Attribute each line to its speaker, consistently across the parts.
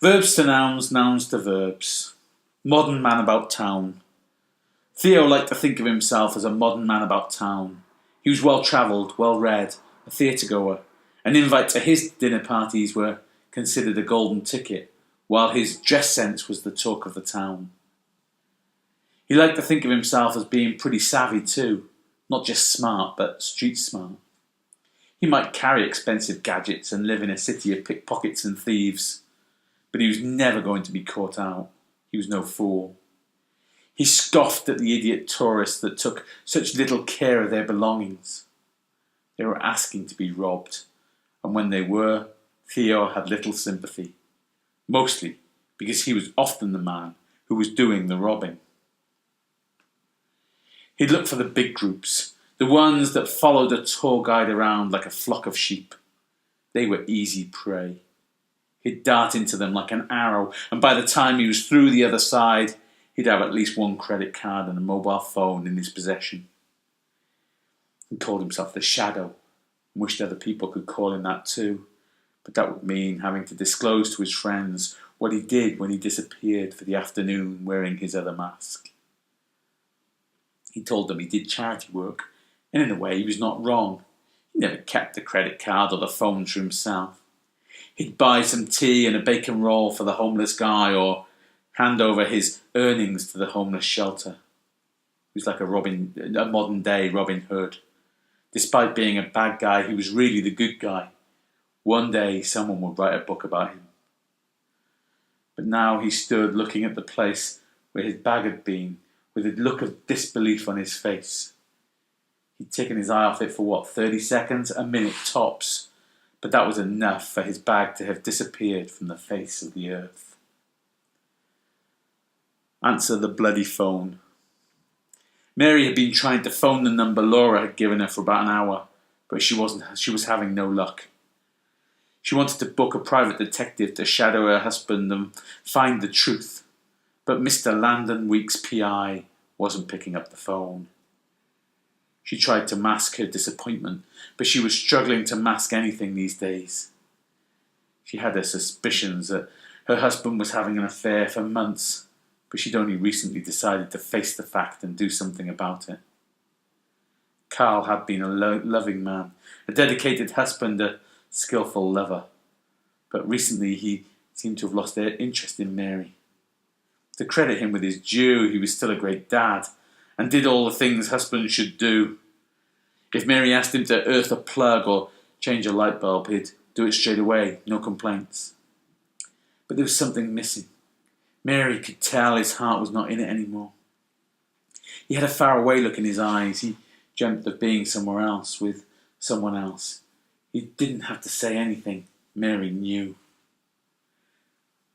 Speaker 1: Verbs to nouns, nouns to verbs. Modern man about town. Theo liked to think of himself as a modern man about town. He was well-travelled, well-read, a theatre-goer. An invite to his dinner parties were considered a golden ticket, while his dress sense was the talk of the town. He liked to think of himself as being pretty savvy too, not just smart, but street smart. He might carry expensive gadgets and live in a city of pickpockets and thieves, but he was never going to be caught out. He was no fool. He scoffed at the idiot tourists that took such little care of their belongings. They were asking to be robbed, and when they were, Theo had little sympathy, mostly because he was often the man who was doing the robbing. He'd look for the big groups, the ones that followed a tour guide around like a flock of sheep. They were easy prey. He'd dart into them like an arrow, and by the time he was through the other side, he'd have at least one credit card and a mobile phone in his possession. He called himself the Shadow, and wished other people could call him that too, but that would mean having to disclose to his friends what he did when he disappeared for the afternoon wearing his other mask. He told them he did charity work, and in a way he was not wrong. He never kept the credit card or the phone for himself. He'd buy some tea and a bacon roll for the homeless guy, or hand over his earnings to the homeless shelter. He was like a modern-day Robin Hood. Despite being a bad guy, he was really the good guy. One day someone would write a book about him. But now he stood looking at the place where his bag had been, with a look of disbelief on his face. He'd taken his eye off it for 30 seconds, a minute tops, but that was enough for his bag to have disappeared from the face of the earth. Answer the bloody phone. Mary had been trying to phone the number Laura had given her for about an hour, but she was having no luck. She wanted to book a private detective to shadow her husband and find the truth, but Mr. Landon Weeks' PI wasn't picking up the phone. She tried to mask her disappointment, but she was struggling to mask anything these days. She had her suspicions that her husband was having an affair for months, but she'd only recently decided to face the fact and do something about it. Carl had been a loving man, a dedicated husband, a skillful lover, but recently he seemed to have lost their interest in Mary. To credit him with his due, he was still a great dad, and did all the things husbands should do. If Mary asked him to earth a plug or change a light bulb, he'd do it straight away, no complaints. But there was something missing. Mary could tell his heart was not in it anymore. He had a faraway look in his eyes. He dreamt of being somewhere else, with someone else. He didn't have to say anything. Mary knew.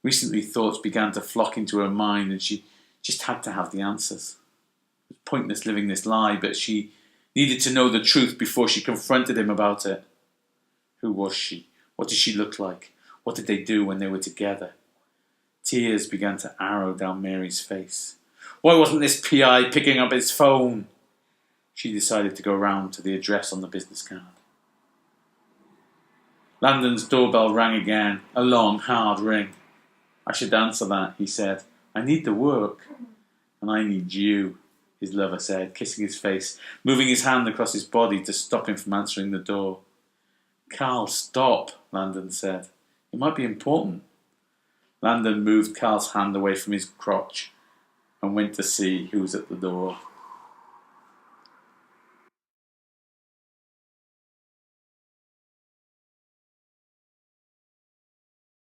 Speaker 1: Recently, thoughts began to flock into her mind, and she just had to have the answers. It was pointless living this lie, but she needed to know the truth before she confronted him about it. Who was she? What did she look like? What did they do when they were together? Tears began to arrow down Mary's face. Why wasn't this PI picking up his phone? She decided to go round to the address on the business card. Landon's doorbell rang again, a long, hard ring. I should answer that, he said. I need the work. And I need you, his lover said, kissing his face, moving his hand across his body to stop him from answering the door. Carl, stop, Landon said. It might be important. Landon moved Carl's hand away from his crotch and went to see who was at the door.